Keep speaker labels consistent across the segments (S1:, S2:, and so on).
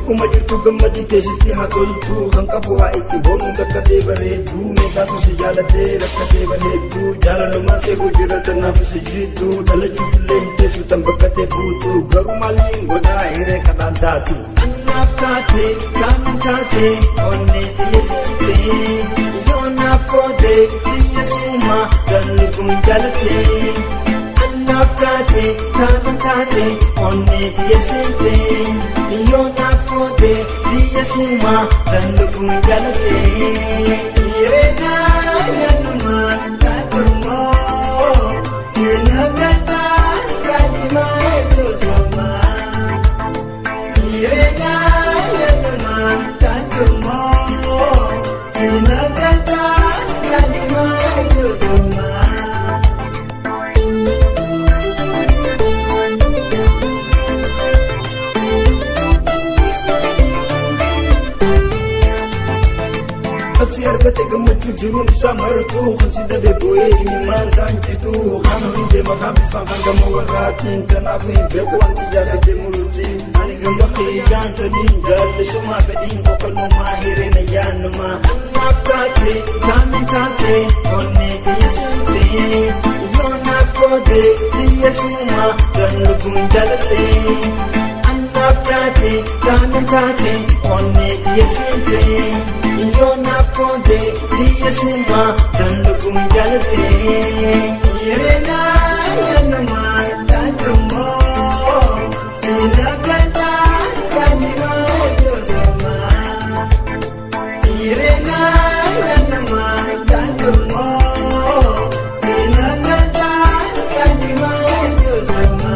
S1: Kuma jirtu gammadi keessatti haa toltu kan qabu haa itti boonu gakkatee bareeddu meeqaatu si jaalatee rakkatee bareeddu jaalalumaan seekuu jira tanaaf si jiiddu dhalachuuf illee hin teessu tan bakkatee buutu garuu maaliin godhaa hiree kanaan taatu annaaf taate kaamin taate onnee xiyyeessitee yoo naaf kootee xiyyeessuma ganni kun jaalatee annaaf taate kaamin taate onnee xiyyeessitee yoo naaf kootee xiyyeessuma ganni kun jaalatee hireenaa yaaduma taatumoo seena gataa gaadhimaa eeguusuma hireenaa yaaduma taatumoo seena gataa gaadhimaa eeguusuma. Kasi argate gammachuu jiruun isaa martuu kan si dabe boo'ee himimaan isaan jirtu kan hundee maqaa bifaan kan gama warraatiin kanaafuu hin beeku wanti jaalladhe muluuti ani gama xiyyaan taniin jaallisumaa fedhiin qoqqannumaa hireena yaannumaa annaaf taate kaamin taate onnee xiyyeessitee yoo naaf kootee xiyyeessuma kan lubbuun jaalatee annaaf taate kaamin taate onnee xiyyeessitee yoo naaf kootee xiyyeessuma kan lubbuun jaalatee hireenaa yaaduma taatumoo seena gataa gaadhimaa eeguusuma hireenaa yaaduma taatumoo seena gataa gaadhimaa eeguusuma.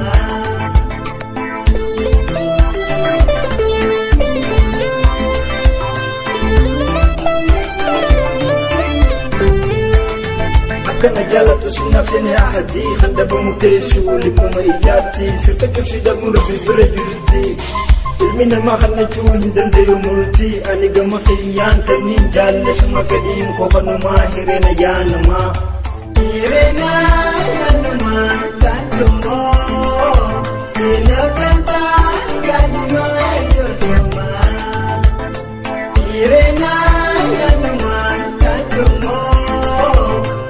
S1: Kana jaalatu sunaaf seenee ahadii kan dhabamuuf teessuu lippuma ijjaatti sirkachuuf si dhabuun rabbi bira jirti ilmi namaa kannachuu hin danda'u murtii ani gama xiyyaan taniin jaallisuma fedhiin qofanumaa hireena yaannumaa hireenaa yaannumaa taatumoo seena gataa gaadhimaa eeguusuma hireenaa yaannumaa taatumoo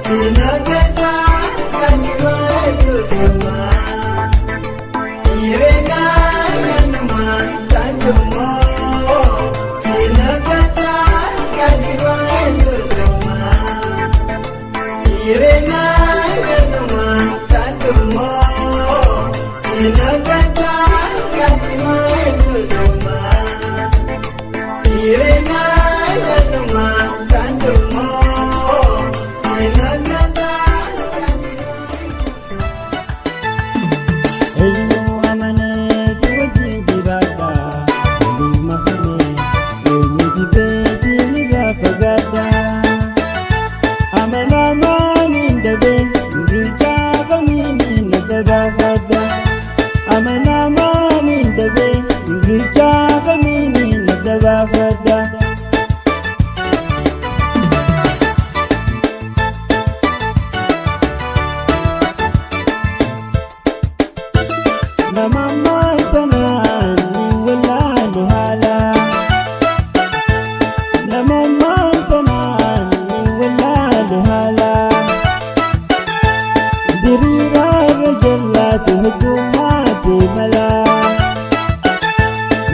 S1: seena gataa gaadhimaa eeguusuma hireenaa yaaduma taatumoo seena gataa gaadhimaa eeguusuma hireenaa yaaduma taatumoo seena gataa gaadhimaa eeguusuma hireenaa yaaduma taatumoo seena gataa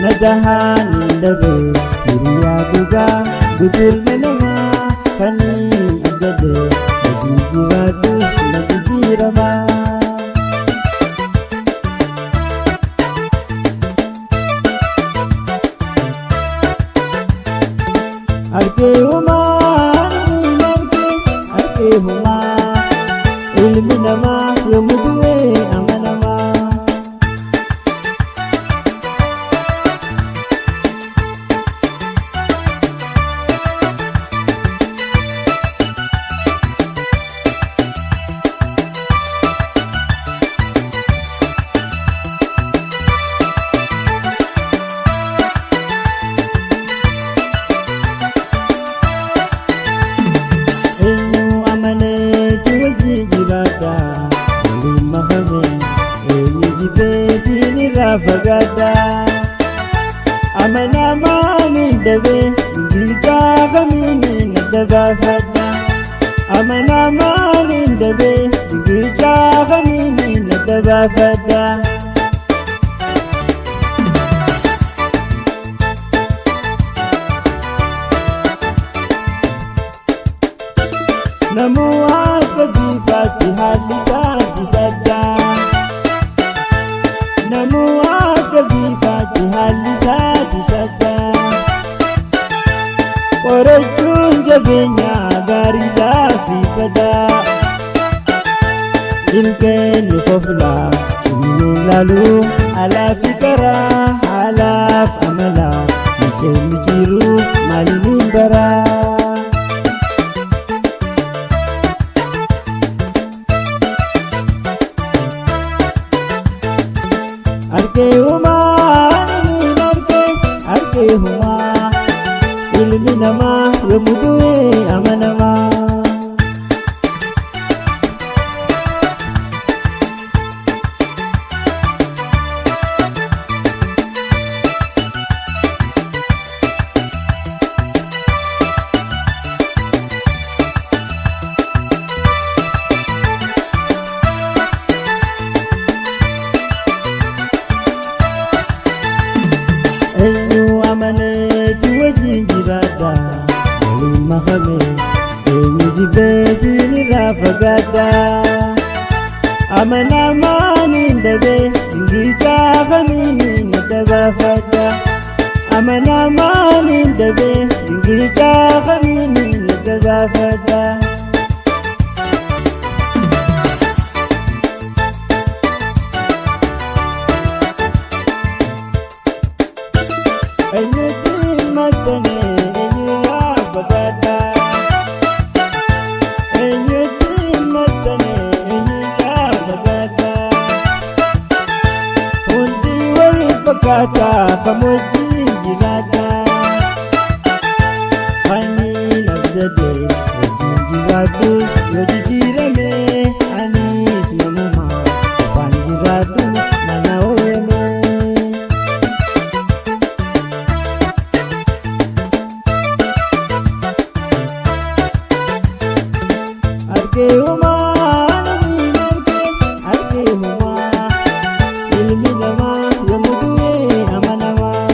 S2: Nagahan dabe hiriyaa gogaa gudurre namaa kanii agade nagijiraatuuf nagijiramaa. Arkee humaa niin arkee humaa ilmi namaa yommuu du'ee amanamaa. maalin dabee gichaa kamiini natti baafadha. Namuu akka bifaatti haalli isaatti saddaa. Namuu akka bifaatti haalli isaatti saddaa. Qorachuun jabeenyaa gaariidhaa fi badaa. Ilkeenni koflaa cimneen laaluu alaaf karaa haalaaf amalaa mijeenu jiru maaliin baraa. Arkeehumaa ilmi namaa yommuu du'e amanamaa. Eenyu amaneeti wajjin jiraadha waliin makame eenyu dibeetiin irraa fagaadha. Amanamaan hin dabee ingichaa kamiini natti baafadha. Amanamaan hin dabee ingichaa kamiini natti baafadha. Eenyuutiin maxxanee eenyurraa fagaadha. Eenyuutiin maxxanee eenyurraa fagaadha. Hundi wal fakkaataa kam wajjin jiraadha. Aniin abdadee wajjin jiraadhus yoo jijjiirame anis namumaa waan jiraadhu mana ooyame. Arkeehumaa ilmi namaa yommuu du'e amanamaa.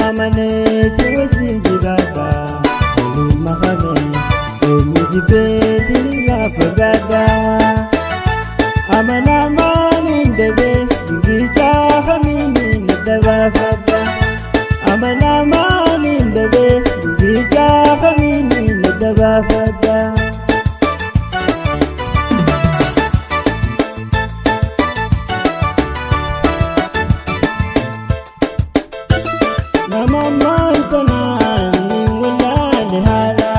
S2: Amaneeti wajjin jiraadha waliin makame eenyu dibeetiin irraa fagaadha. Amanamaan hin dabee ingichaa kamiini natti baafadha. Amanamaan hin dabee ingichaa kamiini natti baafadha. Namamaan tanaan ni walaale haala.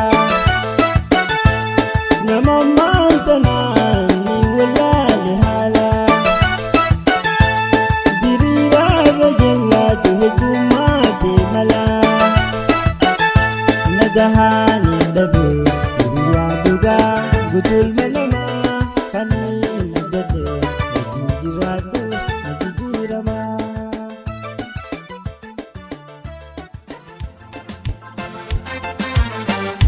S2: Namamaan tanaan ni walaale haala. Diriiraarra jallaatu heddummaate mala. Nagahaan hin dabee hiriyaa dhugaa gutulma namaa kaniin abdadee wajjin jiraadhu na jijjiiramaa.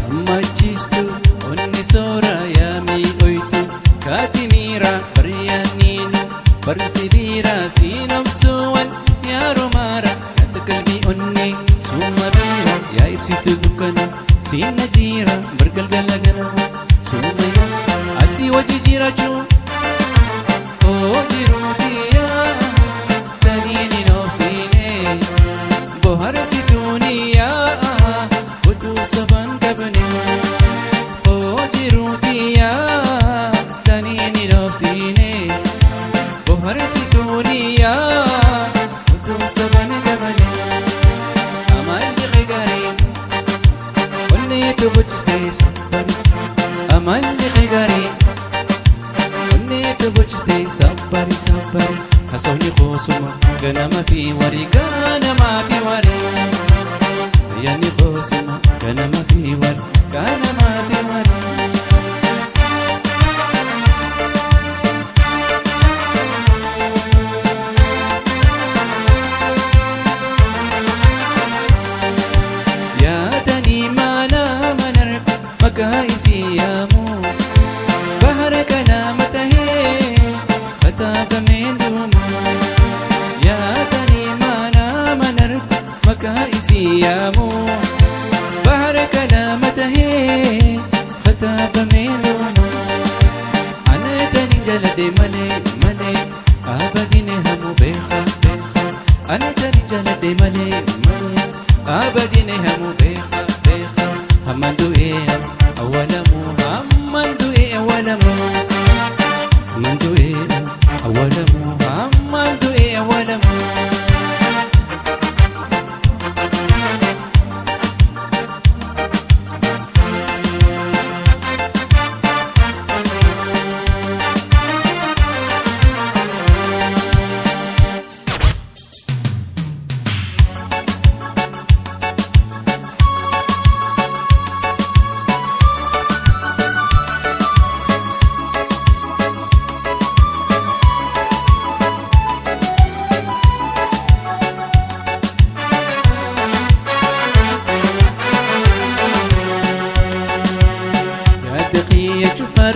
S3: Ammachiistu onni soora yaamii oytu kaatimiira baryaaniinu barsibiira siin obsuuwwan yaaromaara yaada qalbii onnee summa biira yaa ibsitu dukkana siin najiira bargalgala ganama summa yaa ganama fi warii ganama fi warii ayyaanni koosuma ganama fi warii ganama fi warii. yaadanii mana manarka maqaa isii yaamu bahara kana matahee kataabameen duuma. yaadanii mana manarka maqaa isii yaamu bahara kana matahee kataabameen duuma. anatanii jalade malee malee abadine hamu beeka beeka. anatanii jalade malee malee abadine hamu beeka beeka. hamman du'ee awwalamu hamman du'ee awwalamu hamman du'ee awwalamu hamman du'ee awwalamu.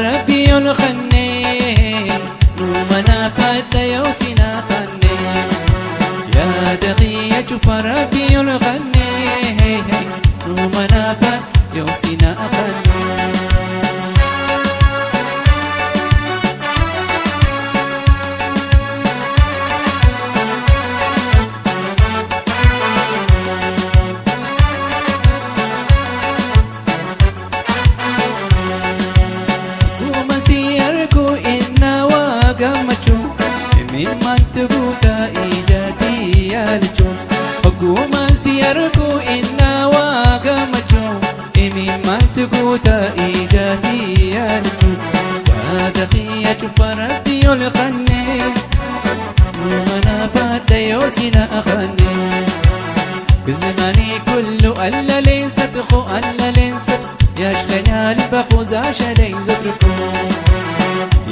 S3: ربي الخني نومنا فتا يوسنا خني يا دقية ربي الخني نومنا فتا يوسنا خني. mantuguta ijati yalcho oguma siyarku inna wagamacho imi mantuguta ijati yalcho ya dakhiyatu farati yulqanni ومنا فات يوسنا أخني بزماني كله ألا ليست خو ألا ليست يشلنا البخوز عشلين زتركو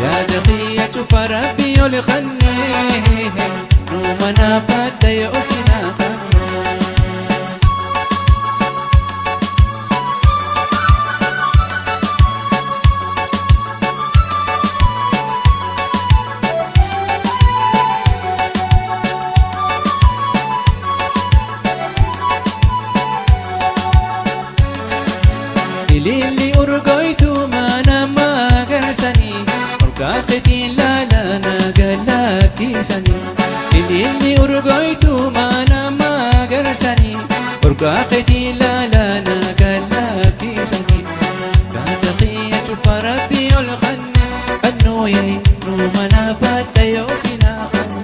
S3: يا دقية فربي يلخني ومنا فات يوسنا أخني. اللي أرقيتو ما نما قرسني أرقاقتي لا لا نقلاكي سني اللي أرقيتو ما نما قرسني أرقاقتي لا لا نقلاكي سني كاتقية فربي الخني النوي رومنا فات يوسنا خني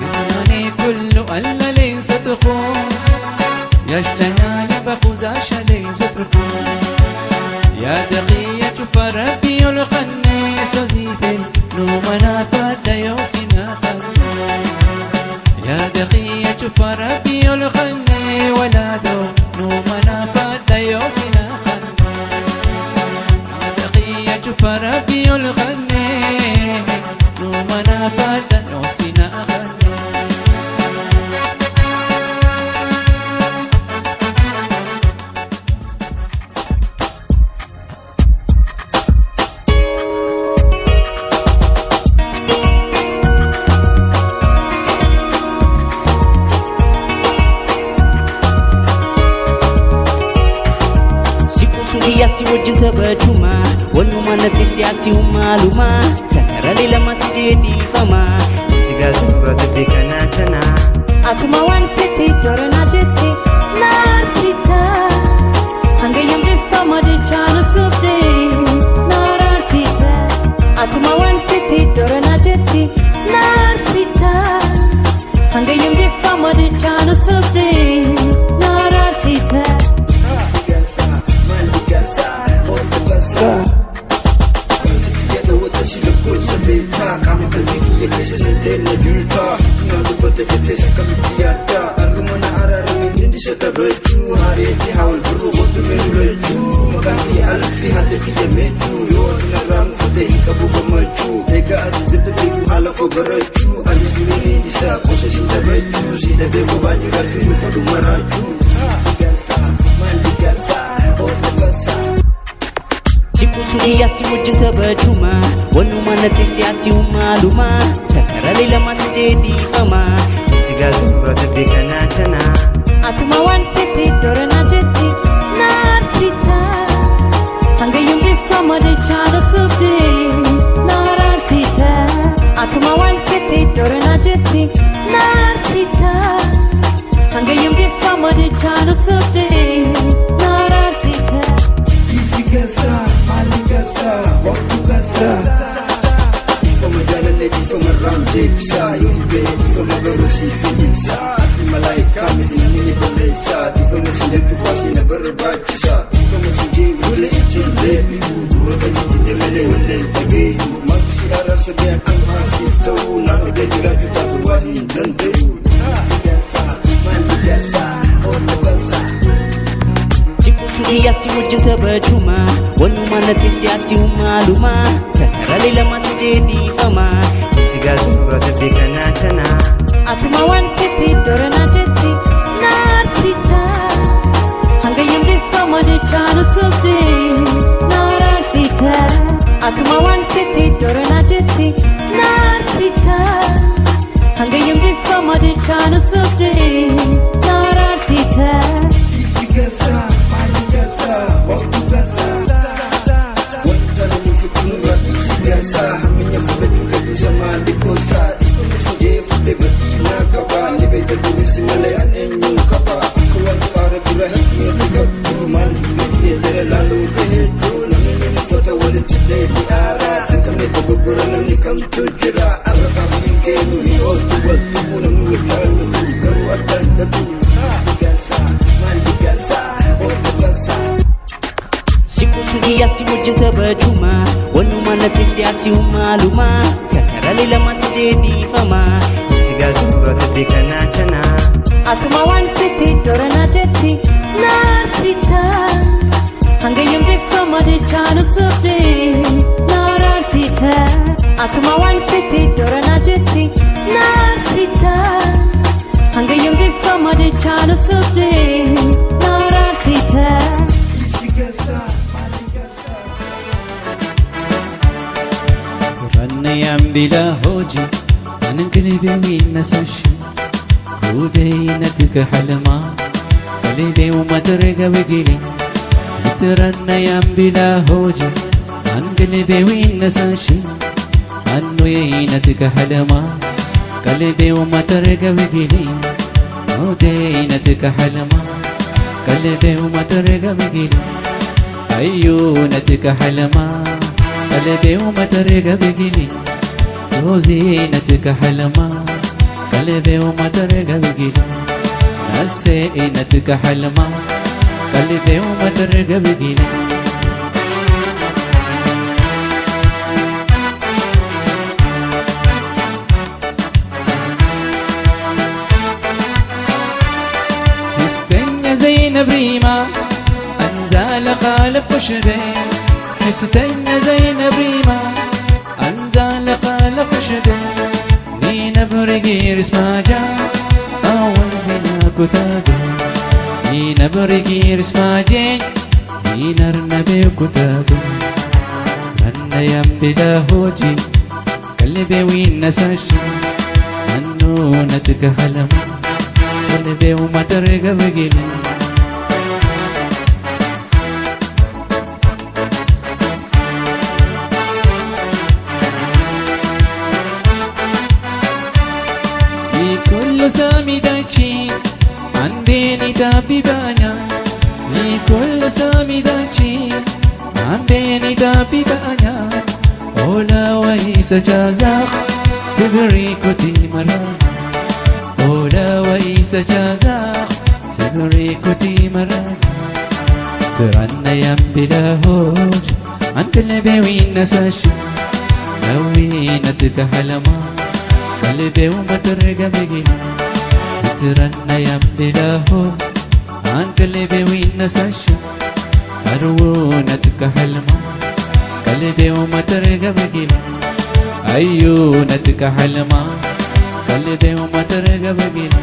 S3: بزماني كله ألا ليس تخون يشلنا لبخوز عشلين زتركون يا دقية فربي الخني سوزيتي نومنا فات يوسنا خني يا دقية فربي الخني ولادو نومنا فات يوسنا خني يا دقية فربي الخني نومنا فات يوسنا خني.
S4: Siasi wajin tabajuma wanu mana siasi umaluma sakarali lama sidedi fama siga surat bikana tana
S5: aku mawan piti dorana jeti narsita hangga yang di fama di chana subde narsita aku mawan piti dorana jeti narsita hangga yang di fama di chana subde narsita.
S1: She look good, so big talk. I'm a committee, you kiss and tell me you'll talk. ستبجو هاريتي حاول بالرغد من رجو مقامي ألفي هلفي يمجو يوز نرام فتي كبو بمجو تيكا أتدبي فحلقو برجو ألي سنيني نسا قوسس تبجو سيدا بيكو باجي رجو ينفدو مراجو سيكاسا مالكاسا قوتباسا
S4: Sikusudia si wajin tabajuma Wanu mana tesiasi umaluma Sakarali lama sejedi fama Siga surat bekana tana
S5: Atuma wan fiti dorana jeti narsita Hanga yungi fama de chana subdi narsita Atuma wan fiti dorana jeti narsita Hanga yungi fama de chana subdi narsita
S1: Isigasa maligasa wakugasa Ifama jalale ifama ramde bisa Yombe ifama garusi fidipsa Malaika miti nini bolesa Ifama sinjatu fasina berbacisa Ifama sinji wule itin lebi Duraka jiti demele wale tageyu Matu si ara sebian anghasif tau Nano dejira juta tuwahin dan deyu Isigasa maligasa wakugasa
S4: Sikusudia si wajin tabajuma Wanu mana tesiasi umaluma Sakarali lama sejedi fama Siga surat bekana tana
S5: Atuma wan fiti dorana jeti narsita Hanga yungi fama de chana subdi narsita Atuma wan fiti dorana jeti narsita Hanga yungi fama de chana subdi narsita
S1: Isigasa maligasa wakugasa Wantana mufutunu wa isigasa Haminya fuga juga duza malikosa Ifama sinje fuga batina kaba Libeta duwisi male anenyu kaba Kawatu arabira hati yagabdu Mali mehiye jere lalu kehedu Namini mufata wale chile di ara Takame tabugura namni kam tujira Araka finkenu hiyotu waltumu Namni wetanu garu atandabu Isigasa maligasa wakugasa
S4: Sikusudia si wajin tabajuma Wanu mana tesiasi umaluma Sakarali lama sejedi fama Siga surat bekana tana
S5: Atuma wan fiti dorana jeti narsita Hanga yungi fama de chana subdi narsita Atuma wan fiti dorana jeti narsita Hanga yungi fama de chana subdi narsita
S1: Isigasa maligasa
S3: رنيام بلا هوجي أنا قلبي والنساشي ودينتك حلما قلبي وما ترقى وقلي زت رنيام بلا هوجي أنا قلبي والنساشي أنو يينتك حلما قلبي وما ترقى وقلي ودينتك حلما قلبي وما ترقى وقلي عيونتك حلما قلبي وما ترقى بقلي زينتك حلما قلبي وما ترقى بقلي نسينتك حلما قلبي وما ترقى بقلي مستنى زينب ريما أنزال قالب قشبين مستنى زينب ريما أنزال قالب قشبين نينا برقير اسماجا أول زينا كتابي نينا برقير اسماجين زينا النبي كتابي رنا ينبدا هوجي قلبي وين نساشي منونتك حلما قلبي وما ترقى بقلي كل سامي داكشي عن بيني تابي بانا لكل سامي داكشي عن بيني تابي بانا أولا ويس جازاق سبري كتي مرا أولا ويس جازاق سبري كتي مرا ترنا ينبلا هوج عن قلبي وين نساشي نوينتك حلما قلبي وما ترقى بقلي ترنا ينبلا هوج عن قلبي وينساش أرونتك حلمة قلبي وما ترقب قيلة عيونتك حلمة قلبي وما ترقب قيلة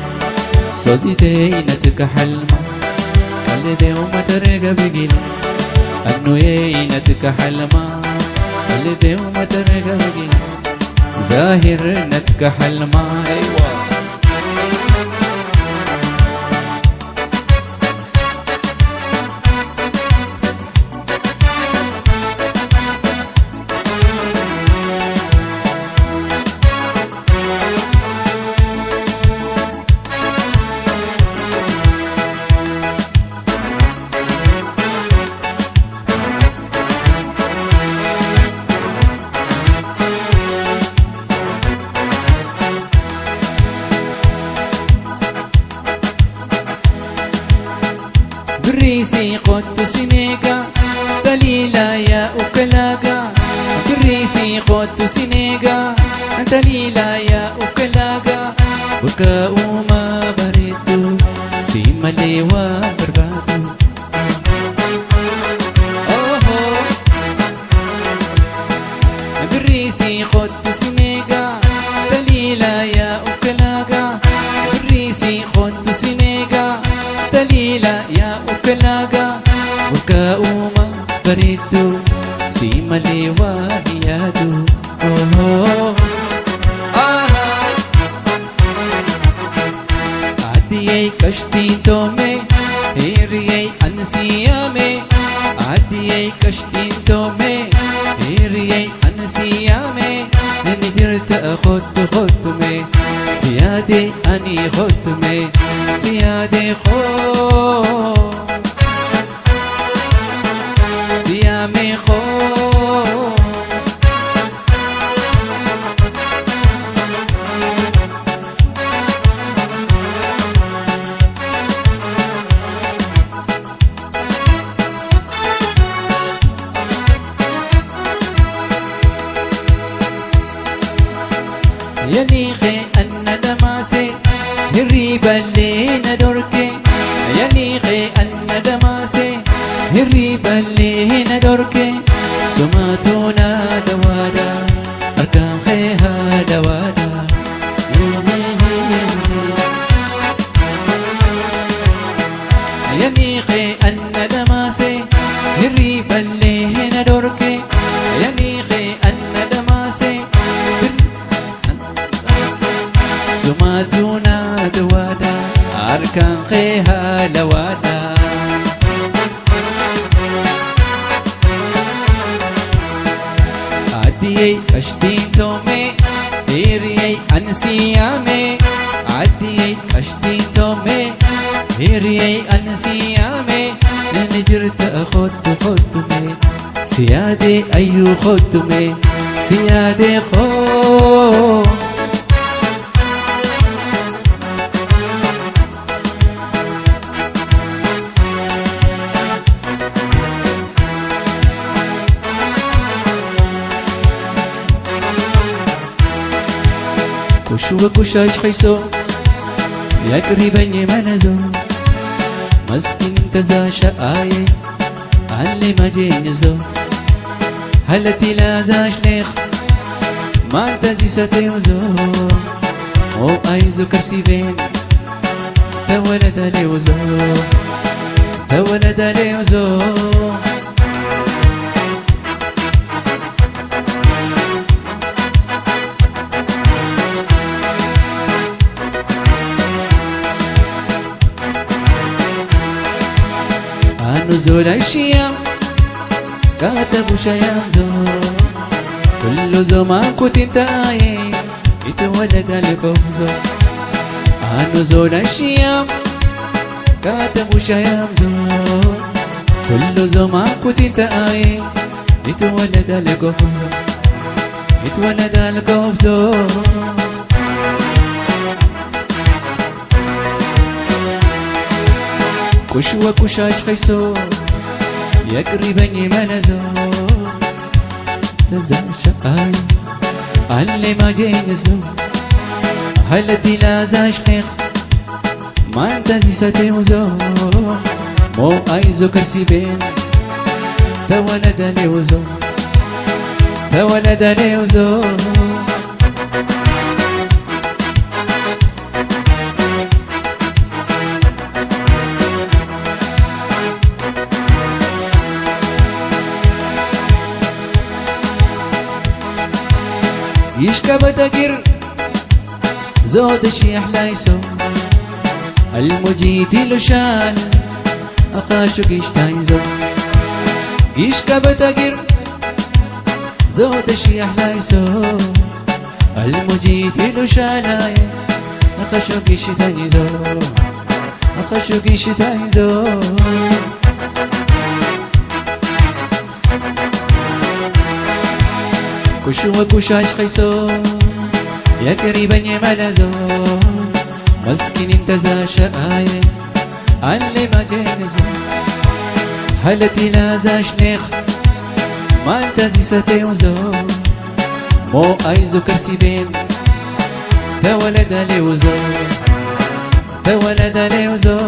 S3: صوزي دينتك حلمة قلبي وما ترقب قيلة أنو يينتك حلمة قلبي وما ترقب قيلة ظاهر نتك حلمة أيوة بريسي قد سنيقا دليلا يا أكلاقا بريسي قد سنيقا دليلا يا أكلاقا بكاء ما بريدو سيما لي وبربادو بريسي قد سنيقا دليلا يا أكلاقا بريسي قد سنيقا دليلا يا أكلاقا بكاء ما بريدو سيما لي وهيادو عديي كشتي تومي هيريي أنسيامي عديي كشتي تومي هيريي أنسيامي نجرت خدمي سيادي أني خدمي سيادي سيامي ينيخي أن دماسي هريبا لينا دوركي ينيخي أن دماسي هريبا لينا دوركي سماتونا دوادا أركان خيها دوادا ينيخي أن دماسي هريبا لينا دوركي ينيخي أن دماسي سماتونا دوادا أركان خيها لوادا عديي كشتين تومي هيريي أنسيامي عديي كشتين تومي هيريي أنسيامي نجرت خدمي سيادي أيو خدمي سيادي كشو كشاش خيسو يا قريبني منزو مسكين تزاشا آيه علي ما جينزو هلتي لا زاش ليخ ما تزي ستيوزو او ايزو كرسيفين تولد ليوزو تولد ليوزو نزول الشيام كاتب شيام زو كل زمان كنت تايه يتولد الكفزو نزول الشيام كاتب شيام زو كل زمان كنت تايه يتولد الكفزو يتولد الكفزو كشوة كشاش خيسو يقربني منزو تزاشا آي علي ما جينزو هلتي لا زاش خيخ ما أنت دي ستيوزو مو أيزو كرسيبين تولد ليوزو تولد ليوزو يشكب تكر زود شي أحلى يسو المجيتي لشان أخاشو كيشتايزو يشكب تكر زود شي أحلى يسو المجيتي لشان أخاشو كيشتايزو أخاشو كيشتايزو كشو وكشاش خيسو يا قريبا يا ملازو مسكين انت ذا شقاية علي ما جنزو هلتي لا ذا شنيخ ما انت زي ستيوزو مو ايزو كرسيبين تولد ليوزو تولد ليوزو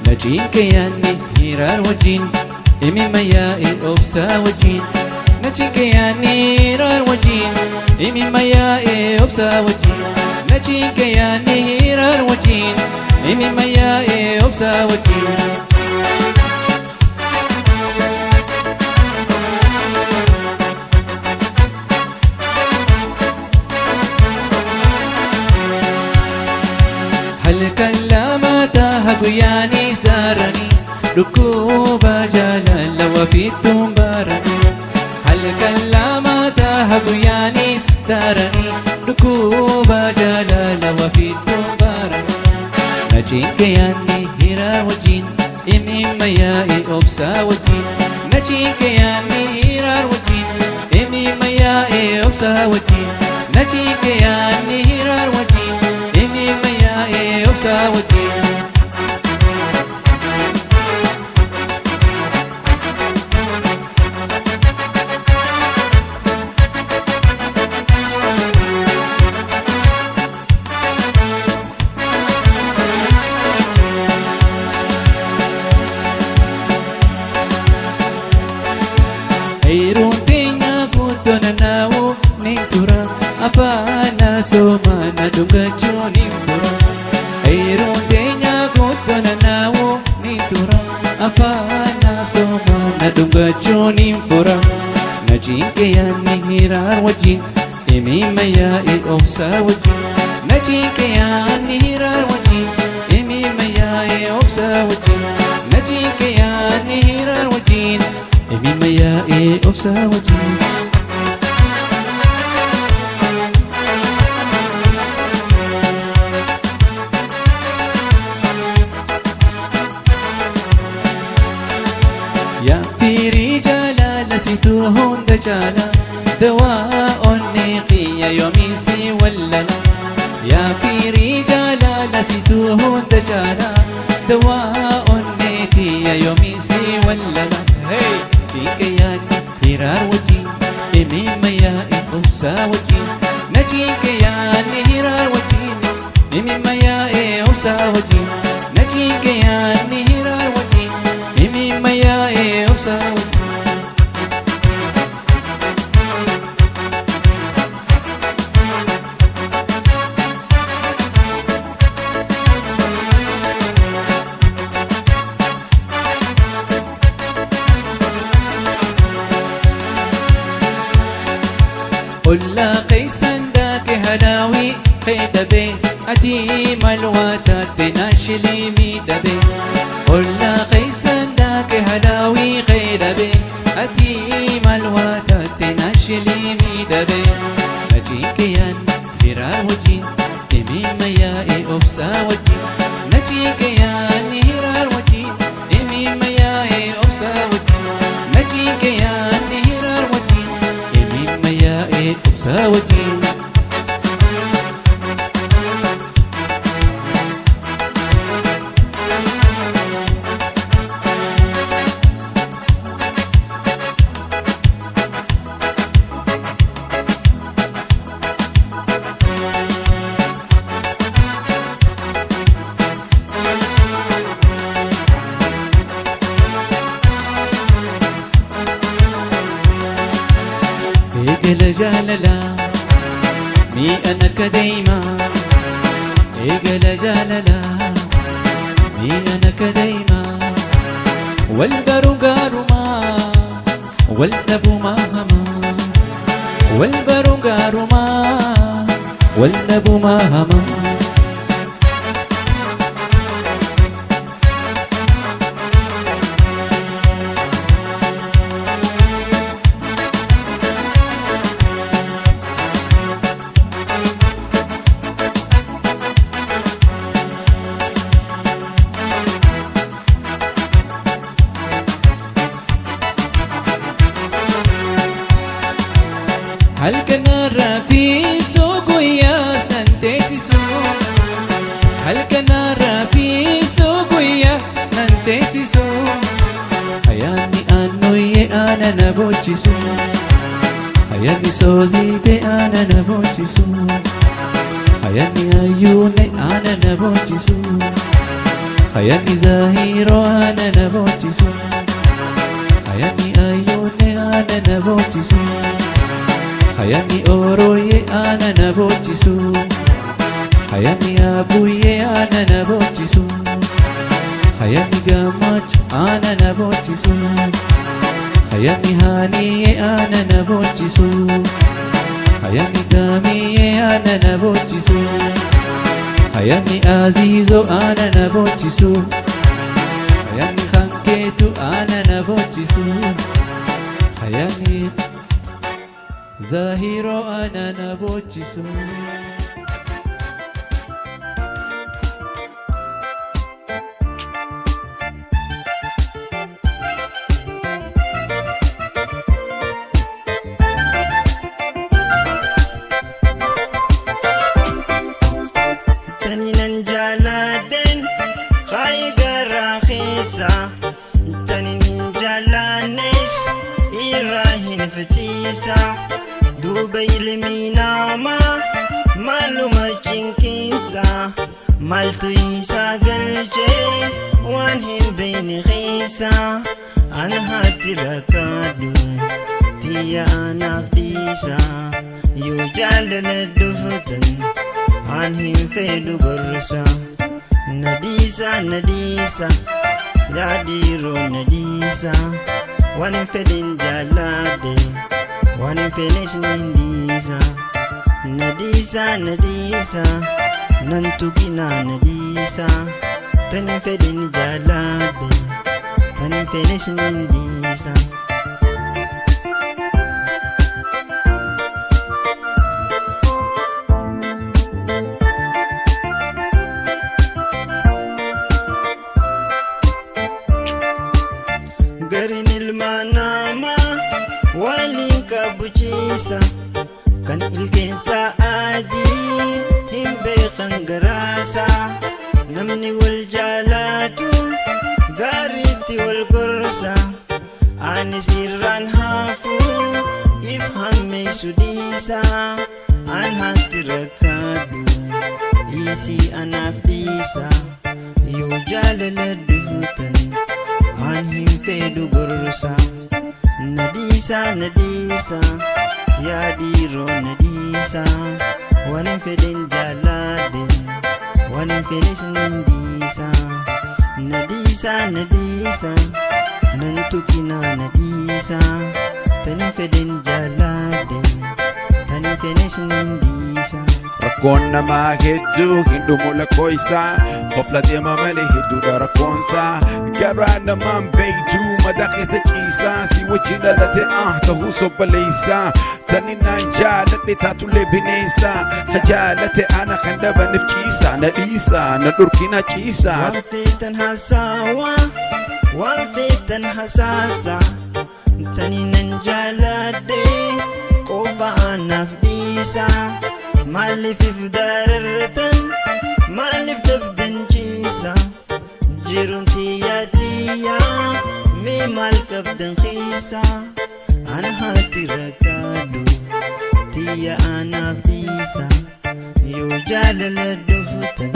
S3: نجين كياني هيرار وجين إمي ميائي أبسا وجين نجين كياني هيرار وجين إمي ميائي أبسا وجين نجين كياني هيرار وجين إمي ميائي أبسا وجين هل كلامتها قياني دارني ركوب جلال وفي تنبارني هل كلامتها قياني دارني ركوب جلال وفي تنبارني نجين كياني هيرا وجين إمي ميائي أبسا وجين نجين كياني هيرا وجين إمي ميائي أبسا وجين نجين كياني هيرا وجين إمي ميائي أبسا وجين Airun tinya kuto na nawo nintura apana soma na dungacho nintura Airun tinya kuto na nawo nintura apana soma na dungacho nintura Najin kayani hirar wajin imi maya obsa wajin Najin kayani hirar wajin imi maya obsa wajin Najin kayani hirar wajin إمي ميائي أبسا وجين يا في رجالا نسيتوهن دجالا دواء نقي يوميسي ولنا يا في رجالا نسيتوهن دجالا دواء نقي يوميسي ولنا هي كياني هيرار وجين إمي ميائي أبسا وجين نجي كياني هيرار وجين إمي ميائي أبسا وجين نجي كياني هيرار وجين إمي ميائي أبسا وجين قل قيسا ذاك هلاوي خيد بي أتيم الواتات بناشلي ميد بي قل قيسا ذاك هلاوي خيد بي أتيم الواتات بناشلي ميد بي نجيكيان هرار وجين إمي ميائي أبسا وجين نجيكيان هرار وجين إمي ميائي أبسا وجين نجيكيان هرار وجين إمي ميائي أبسا وجين إيقل جاللا مي أنا كديما إيقل جاللا مي أنا كديما والبرو قارما والنبو ماهما والبرو قارما والنبو ماهما هل كان رافي سوقيا ننتيسو هل كان رافي سوقيا ننتيسو خياني أنوي أنا نبوتشيسو خياني سوزيتي أنا نبوتشيسو خياني أيوني أنا نبوتشيسو خياني زاهيرو أنا نبوتشيسو خياني أيوني أنا نبوتشيسو خياني أوروي أنا نبوتشيسو خياني أبوي أنا نبوتشيسو خياني قاماتش أنا نبوتشيسو خياني هاني أنا نبوتشيسو خياني تامي أنا نبوتشيسو خياني أزيزو أنا نبوتشيسو خياني خانكيتو أنا نبوتشيسو خياني زاهيرو أنا نبوتشيسو
S6: تنين جالادين خايقة راخيصة تنين جالانيش إراهن فتيسة دوبي الميناما مالو مكينكينسا مالتو إيسا قلجي وانهن بين غيسا أنا هاتي ركادو تيا أنا فتيسا يوجال لدفتن أنهن فيدو برسا نديسا نديسا لا ديرو نديسا وان فدين جالادي وان فينيش نديسا نديسا نديسا ننتقنا نديسا تن فدين جالادي تن فينيش نديسا garin ilmanama walin kabuchisa kan ilkensa adi himbe kangarasa namni wal jalatu gariti wal kursa anis iran hafu ifhamme sudisa an hatirakadu isi anafdisa yo jalala dufutan anhim fedu gursa nadisa nadisa ya diro nadisa wanin fedin jalade wanin finish nindisa nadisa nadisa nantukina nadisa tanin fedin jalade tanin finish nindisa
S7: rakkoon namaa hedduu hin dhumu lakkoofsa qofla deema malee hedduudha rakkoonsaa garaa namaan beeytuu madaa keessa ciisaa si wajjin dhalate ta'uu sobballeessaa tani naan jaalladhu jaaladhe taatullee bineensa jaalate ana kan dhabanif ciisa na dhiisa na dhorkina ciisa
S6: waan feetan haasawa waan feetan hasaasa tani nan jaaladhe qofa anaaf dhiisa maaliif if darartan maaliif dabdan ciisa jiruun tiyyaa tiyyaa mee maal qabdan xiisa an haati rakkaadu tiyya anaaf dhiisa yoo jaalala dhuftan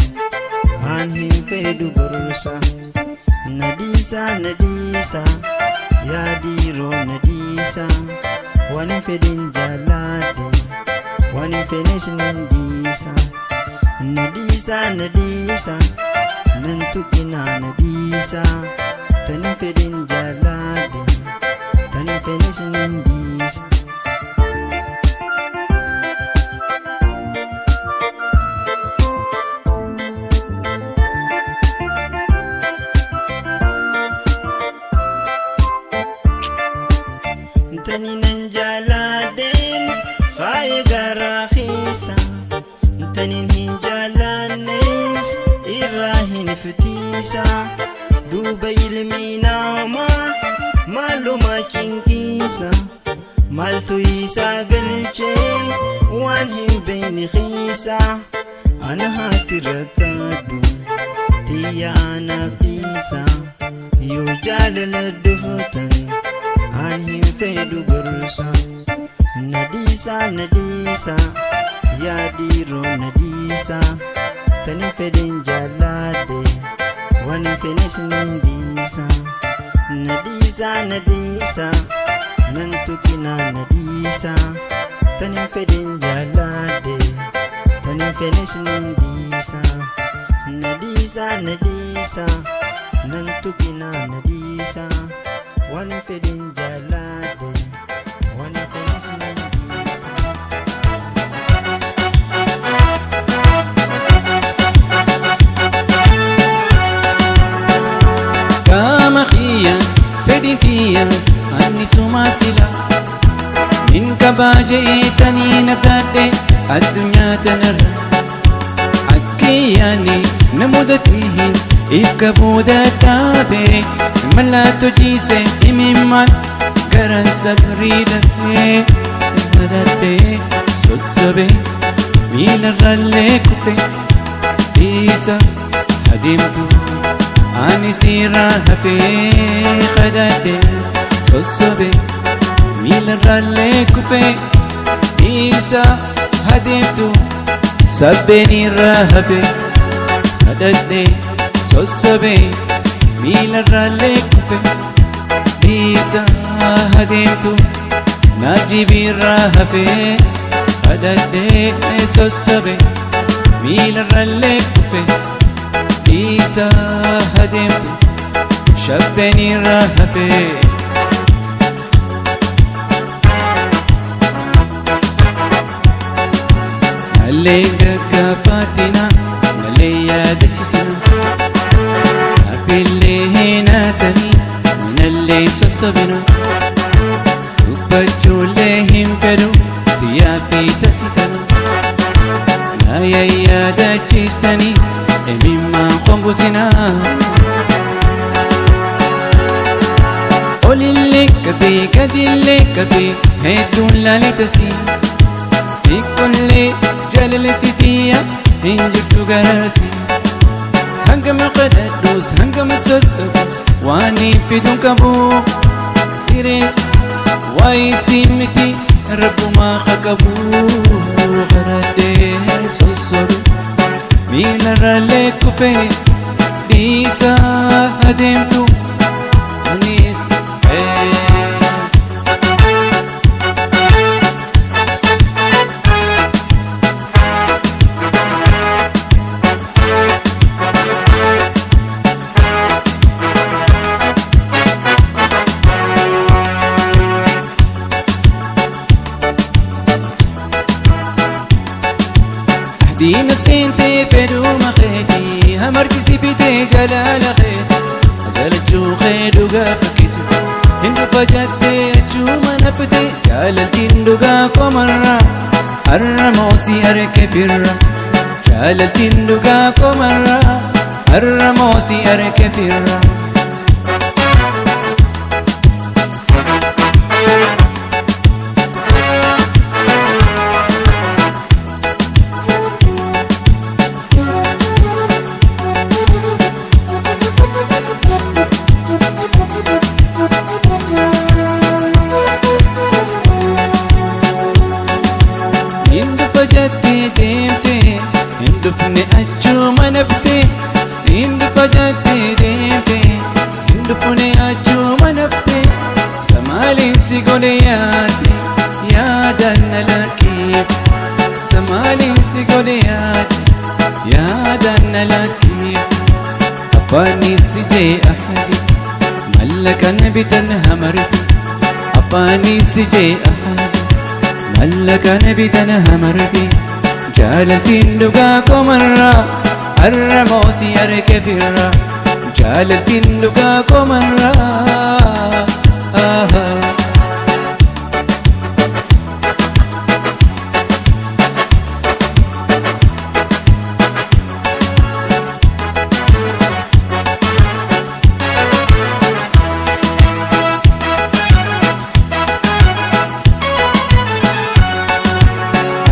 S6: an hin fedhu gorsa na dhiisa yaa dhiiroo na dhiisa waan hin fedhin jaalladhe waan hin fedhes nin dhiisa na dhiisa nan tuqinaa na dhiisa tan hin fedhin jaalladhe tan hin fedhes nin dhiisa tani nan jaaladhen faaya garaa keessa tanin hin jaalannes irraa hin fitiisa duuba ilmi namaa maaluma cinqiinsa maaltu isaa galchee waan hin beekne keessa ana haati rakkaadu tiyya anaaf dhiisa yoo jaalala dhuftan an hin fedhu gorsa na dhiisa yaa dhiiroo na dhiisa tan hin fedhin jaalladhe waan hin fedhes nin dhiisa na dhiisa nan tuqinaa na dhiisa tan hin fedhin jaalladhe tan hin fedhes nin dhiisa na dhiisa nan tuqinaa na dhiisa waan hin fedhin jaalladhe waan hin fedhes nin dhiisa
S3: kama khiyyan fedhin kiyyas anni sumaasila min kabaaje'eetanii nabdaadhe addunyaa tanarra akkiyyaani na mudatiin ifka buudataabe mallattoo jiise himimmaan garan sabrii dhabee madadhee sossobee miilarraallee kuphee dhiisa adeemtu ani sirraa hafee kadhadhee sossobee miilarraallee kuphee dhiisa adeemtu sabbeen irraa hafee kadhadhee sossobee miilarraallee kuphee dhiisa adeemtu naajibirraa hafee kadhadhee sossobee miilarraallee kuphee dhiisa adeemtu shabbeen irraa hafee malee gaggafaatina malee yaadachisina abbillee heenaatanii manallee sossobina dubbachuullee hin fedhu biyyaa fi tasitana na yaadachiistanii emimmaan qombusinaa olillee qabee gadillee qabee hedduun laalitasii ikkollee jaalaletti tiyya hin jirtu garasi hangama qadhadhuus hangama sossobus waan fiduun qabu diree waayisii miti rabbumaa qaqabu kadhadhee sossobe miilarraallee kuphee dhiisa adeemtu anis دي نفسي انتي فدو ما خيتي همرتي سيبتي جلال خيت جلال جو خيدو قابكيسو هندو فجدتي اجو ما نفتي جلال تندو قاكو مرة الرموسي أركفر جالتين دقاق مرة الرموسي أركفر جدي ديمتي هندفني أجوم نفتي هندف جدي ديمتي هندفني أجوم نفتي سمالي سيقولياتي يا دن لكيف سمالي سيقولياتي يا دن لكيف أباني سجي أحدي ملك النبي تنهمرتي أباني سجي أحدي ملك نبي تنهمرتي جالتين دقاق مرة الرموسي أركفر جالتين دقاق مرة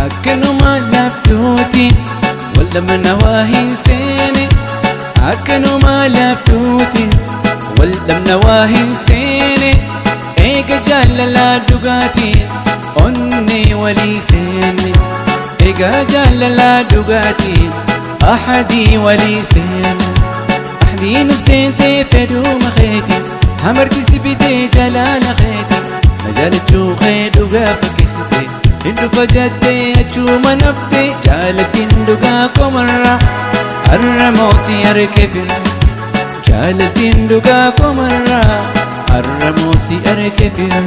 S3: أكنما لفتوتي ولا من نواهي سيني أكنما لفتوتي ولا من نواهي سيني إيقا جال لا دقاتي أني ولي سيني إيقا جال لا دقاتي أحدي ولي سيني أحدي نفسيتي فدو مخيتي همرتي سبيتي جلال خيتي مجال تشوخي دقا فكشتي هندو فجدي أجوم نفتي جالت هندو قاكو مرة الرموسي أركفر جالت هندو قاكو مرة الرموسي أركفر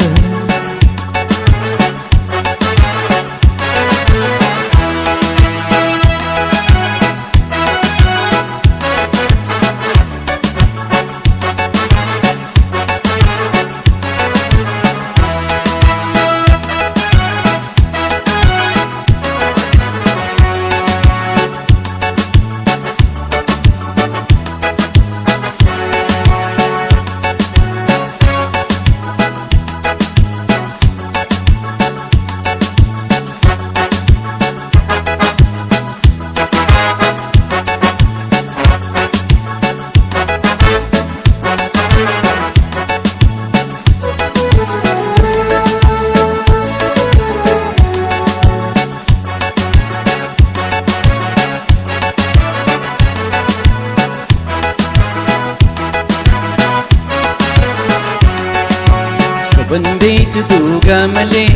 S3: بنديت دوغا ملي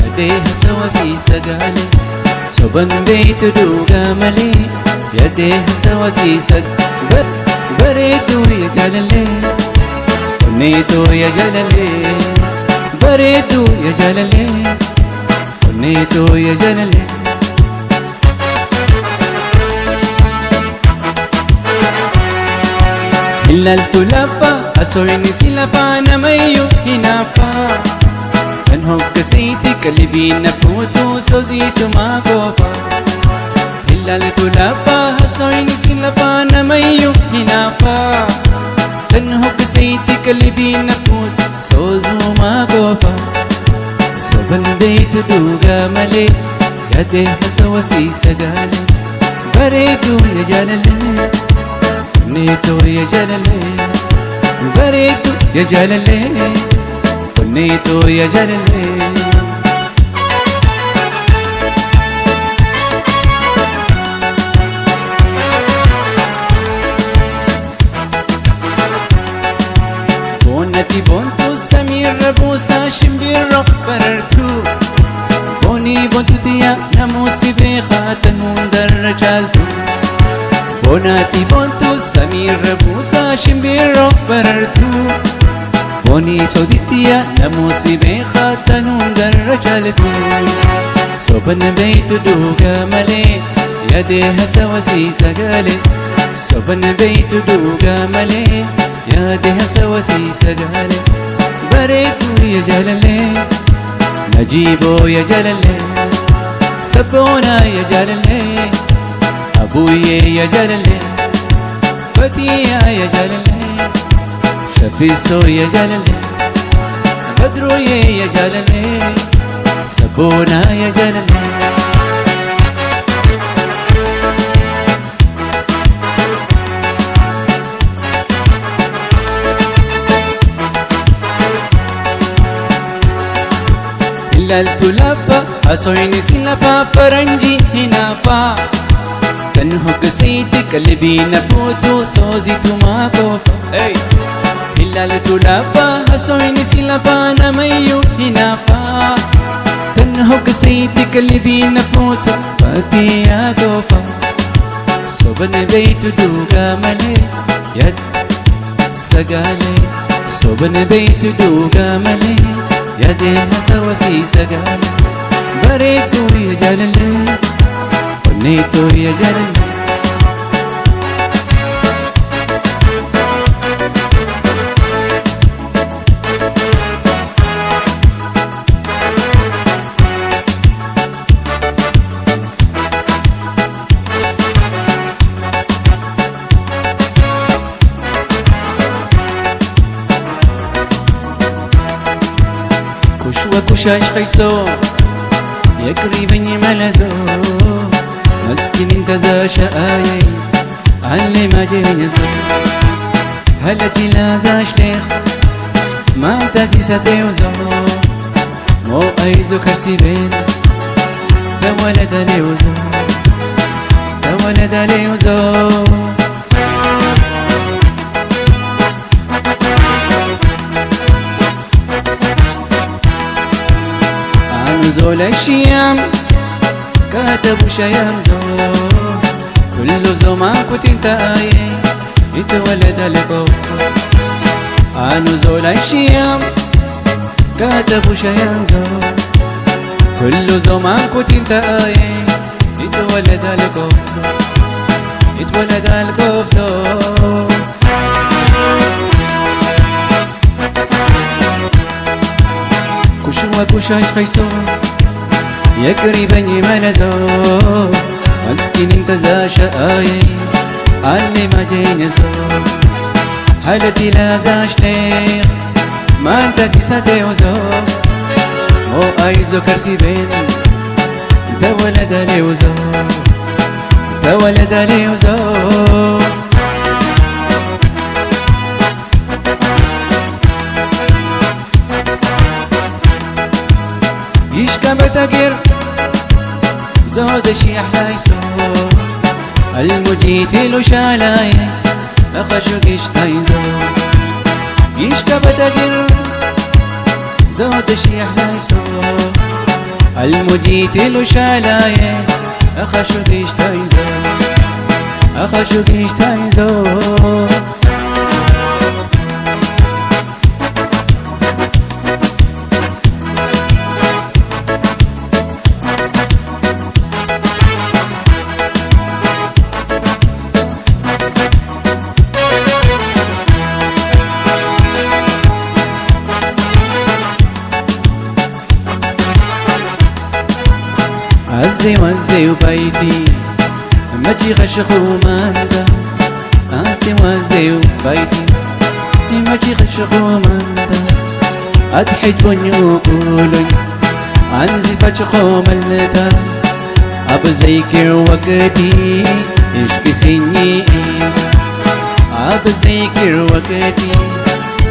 S3: يديه سواسي سقالي سو بنديت دوغا ملي يديه سواسي سق بريدو يا جلالي ونيتو يا جلالي بريدو يا جلالي ونيتو يا جلالي إلا التلفا أسويني سلفا نميو هنافا أنهوك سيتي كلبي نفوتو سوزيتو ما قوفا إلا التلفا أسويني سلفا نميو هنافا أنهوك سيتي كلبي نفوتو سوزو ما قوفا سوبن بيت دوغا ملي يده سواسي سقالي بريدو يا جلالي نيتو يا جلالي بريتو يا جلالي نيتو يا جلالي بونتي بونتو سمير ربوسا شمبيرو بررتو بوني بونتو تيا نموسي بخاتن درجالتو بوناتي بونتو سمير ربوسا شمبيرو بررتو بوني توديتيا نموسي بخاتن درجالتو صوبن بيت دوغا ملي يديها سواسي سقالي صوبن بيت دوغا ملي يديها سواسي سقالي بريتو يا جلالي نجيبو يا جلالي سبونا يا جلالي أبويا يا جلالي فتيا يا جلالي شفيسو يا جلالي بدرو يا جلالي سبونا يا جلالي التلفة أسويني سلفة فرنجي هنا فا تنهك سيتي قلبي نفوتو صوزيتو ما كوفا إلا التلفة أسويني سلفة نميو هنا فا تنهك سيتي قلبي نفوتو فاتي يا كوفا صوبن بيت دوغا ملي يد سقالي صوبن بيت دوغا ملي يديها سواسي سقال بريتو يا جلالي ونيتو يا جلالي وكشاش خيسو يقريبني ملزو مسكين انت ذا شقايي علي ما جينزو هلتي لا ذا شيخ ما تاتي ستيوزو مو ايزو كرسي بين تولد ليوزو تولد ليوزو زول الشيام كاتبوا شيام زو كل زو ما كنت انت ايه اتولد لقوزو عنو زول الشيام كاتبوا شيام زو كل زو ما كنت انت ايه اتولد لقوزو اتولد لقوزو وكشاش خيسو يقريبني ملزو مسكين انت ذا شقايي علي ما جينزو هلتي لا ذا شليخ ما انت تساتيوزو مو ايزو كرسي بين تولد ليوزو تولد ليوزو يشكى بتقر زود شي حلايسو المجيت له شالاي أخشق اشتايزو يشكى بتقر زود شي حلايسو المجيت له شالاي أخشق اشتايزو أخشق اشتايزو عزي وزي وبيتي مجي خشخو ماندا أنتي وزي وبيتي مجي خشخو ماندا أضحك ونيوقولي عنزي فشخو ملتا أبزيكر وقتي يشكي سني أبزيكر وقتي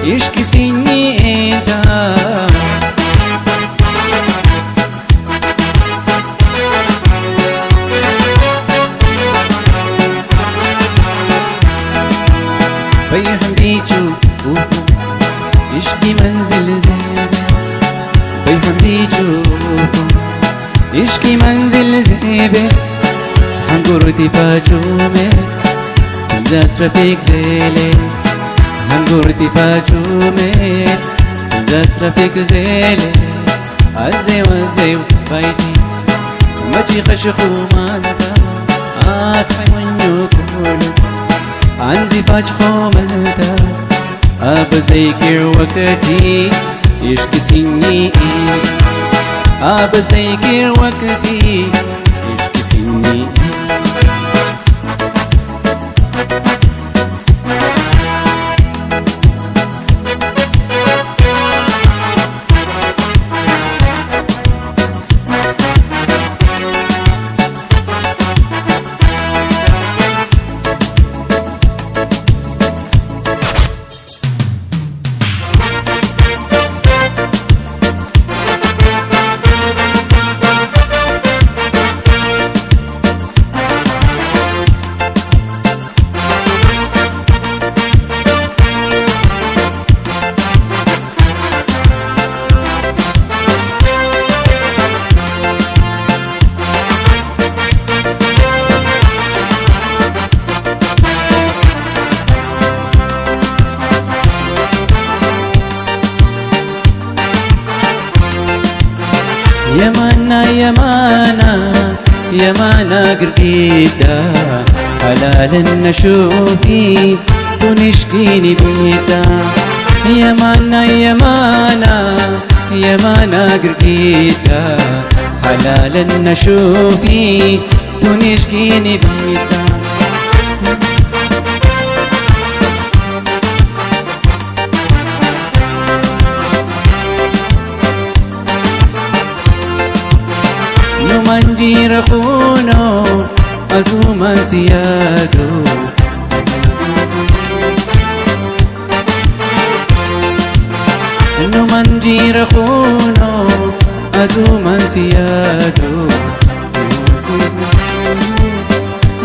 S3: يشكي سني انت بيحم ديجو يشكي منزل زيبة بيحم ديجو يشكي منزل زيبة هنقرتي فاجومة جات رفيق زيلي هنقرتي فاجومة جات رفيق زيلي عزي وزي وبيتي مجي خشخو مانتا آتحي ونيوكولو عنزي فاجخو ملتا أبزيكر وقتي يشكي سني أبزيكر وقتي inni يمانا يمانا يمانا قرقيدة حلال نشوفي تنشكيني بيتا يمانا يمانا يمانا قرقيدة حلال نشوفي تنشكيني بيتا manjir khuno azuma siyado no manjir khuno azuma siyado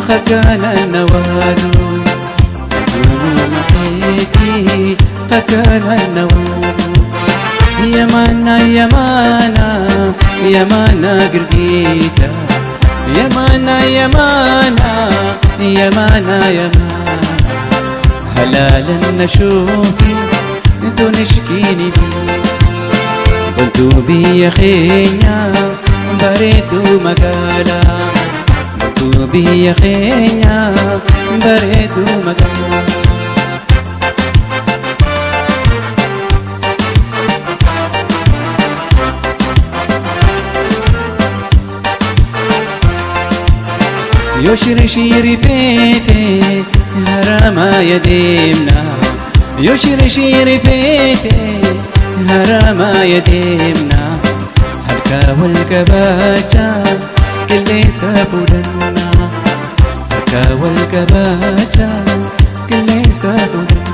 S3: khakana nawalo mahiki khakana nawalo يمانا يمانا يمانا قرقيدة يمانا يمانا يمانا يمانا حلال نشوفي تنشكيني بي قلتو بي يا خينيا بريتو مقالا قلتو بي يا خينيا بريتو مقالا يشري شيري بيتي هرما يديمنا يشري شيري بيتي هرما يديمنا هلكا والكباجة كل سافودنا هلكا والكباجة كل سافودنا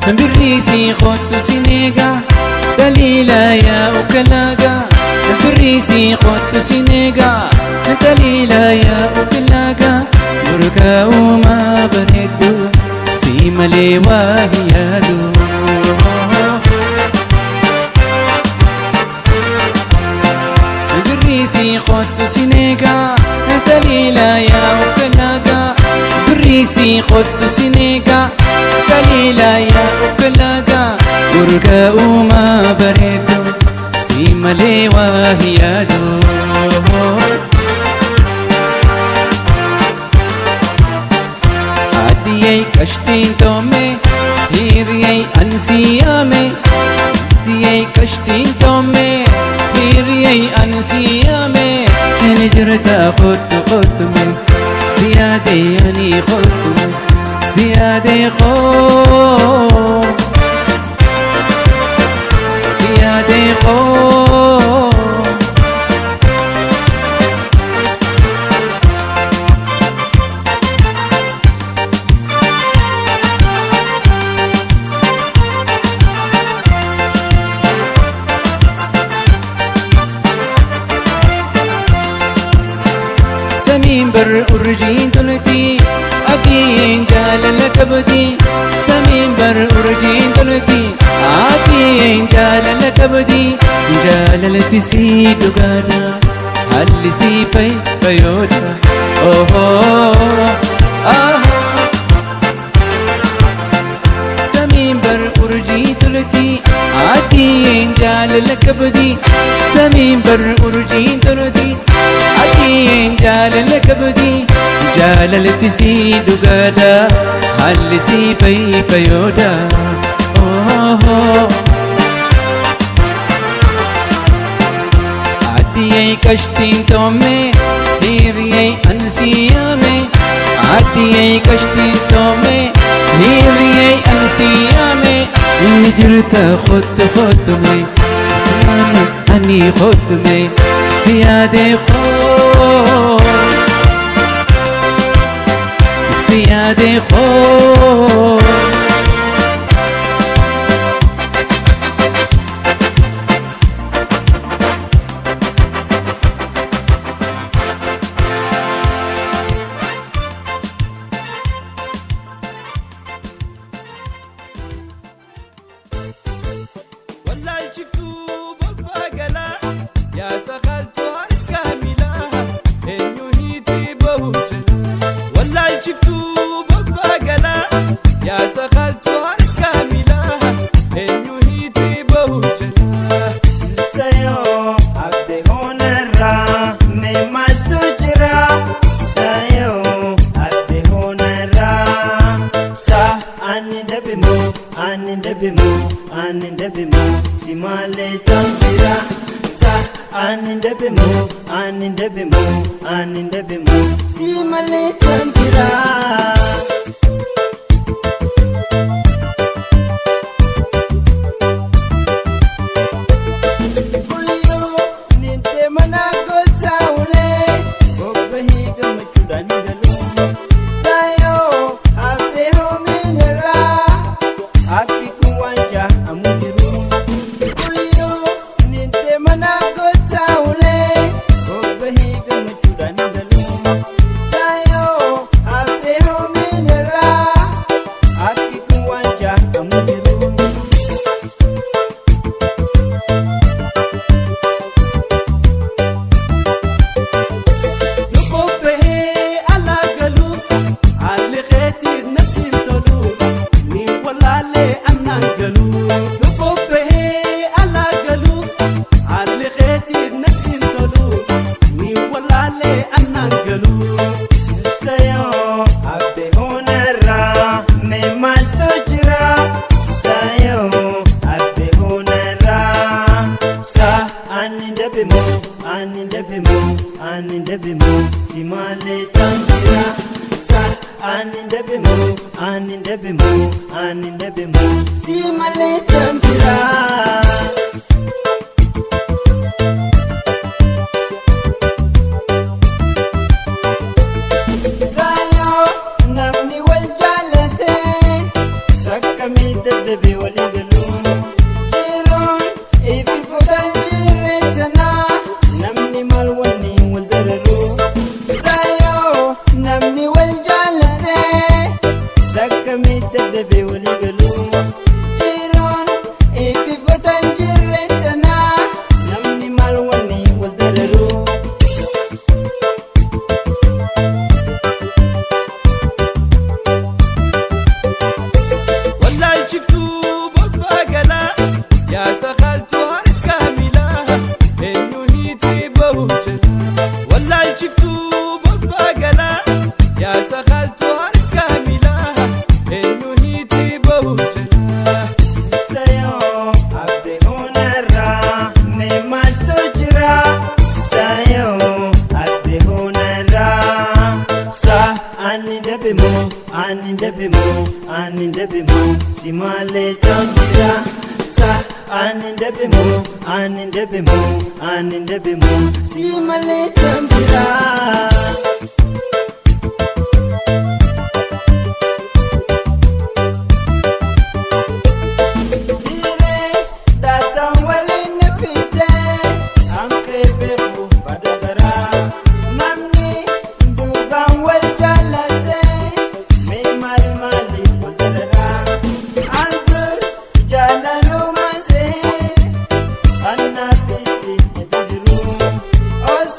S3: بريسي خط سينيغا دليلا يا أوكلاغا بريسي خط سينيغا دليلا يا أوكلاغا مركا وما بردو سيملي واهيادو بريسي خط سينيغا دليلا يا أوكلاغا بريسي خط سينيغا دليلا يا أوكلاغا بركا وما بردو سيملي واهيادو عديي كشتين تومي هيريي أنسيامي عديي كشتين تومي هيريي أنسيامي نجرتا خدمي سيادي يعني خدمي سيادي خو سيادي خو سمين بر أرجين تلتي أبين جال لك بدي سمين بر أرجين تلتي أبين جال لك بدي جال لتسي دقادا هل سي بيوتا أوه سمين بر أرجين تلتي كبدي سمين بر أرجين تردي عدين جال كبدي جال تسيد قادا هل سيبي بيودا عدي كشتين تومي هيري أنسيامي عدي كشتين تومي هيري أنسيامي اللي جرت خدمي أني خدمي سيادة خود سيادة خود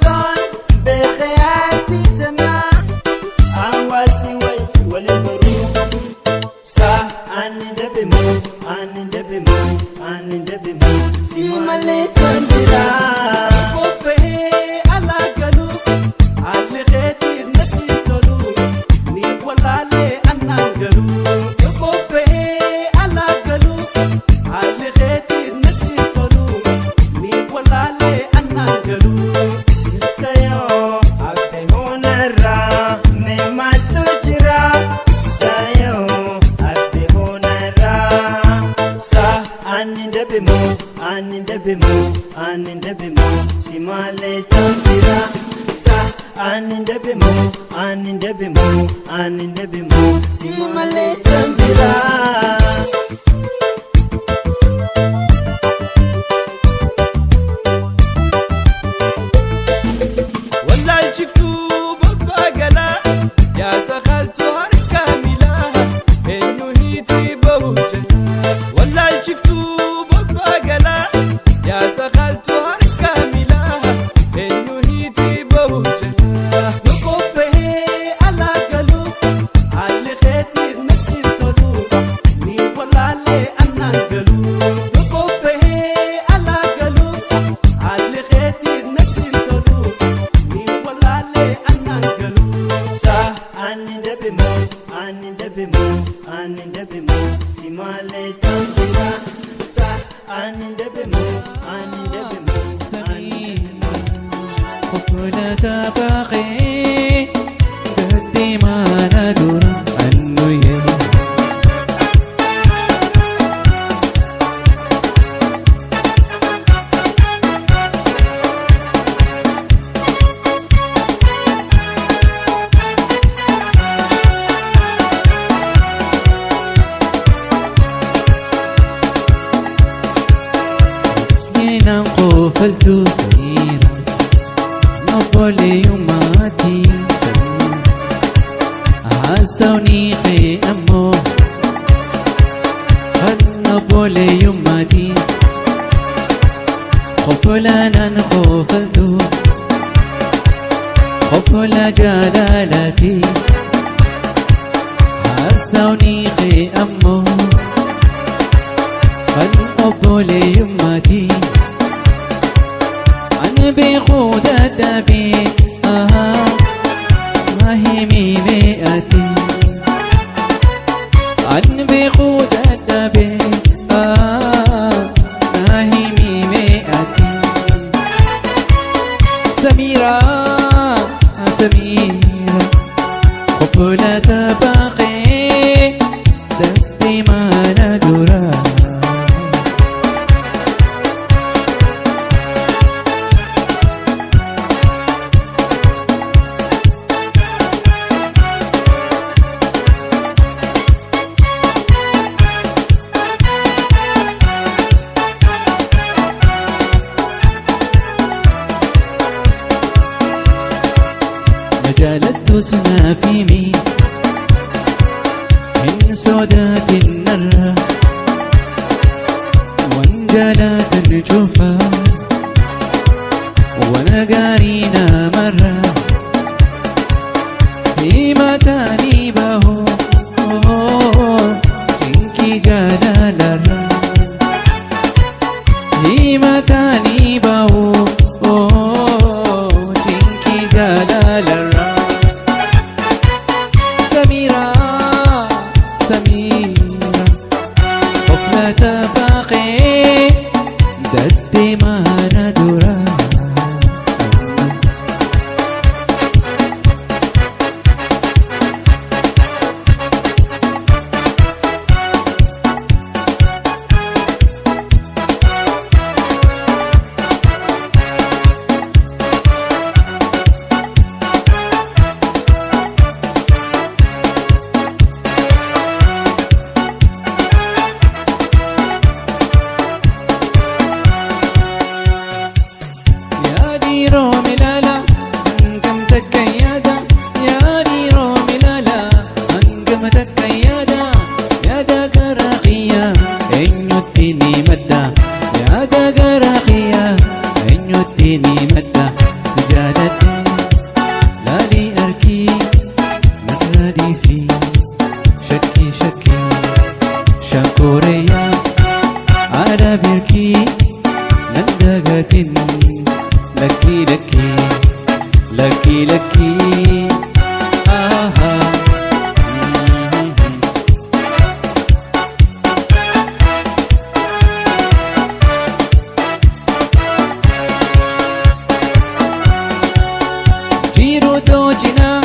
S1: Son, bejeati,
S6: debimu ani debimu si male tandira
S8: Kope alagalu algheti nati tolu ni walale anangalu Kope alagalu algheti nati tolu ni walale anangalu
S6: sayo abte honara me matujira sayo abte honara sa ani debimu si male tandira sa ani debimu si male tandira
S8: والله شفتوا بباقلا يا سخلتوا هالكاملة إنه هيتي بوجنا والله شفتوا بباقلا يا سخلتوا هالكاملة إنه هيتي بوجنا وقفه على قلوب على خيتي نسي الطلوب ني والله لي أنا قلوب وقفه على قلوب على خيتي نسي الطلوب ني والله لي أنا قلوب
S6: sa ani debimu si male tandira sa ani debimu
S3: قفلة باقي قدي ما ندور عنه يلي نينا قفلت سيرا نقولي يوماتي عسوني خي أمو نقولي يوماتي خفلانا خفلتو خفلا جلالتي عسوني خي أمو نقولي يوماتي عن بيخود الدبي ما هي مئتي عن بيخود الدبي ما هي مئتي سميرة قفلة باقي دبي ما ندرى مجالت سنافيمي من سودات النرى وانجلت الجفا ونقارينا مرة فيما تانيبه إنك جلال الرى فيما تانيبه إنك جلال الرى سميرة قفلة باقي ددي ما ندرى على بركي من دقة لكي لكي لكي لكي جيرو توجنا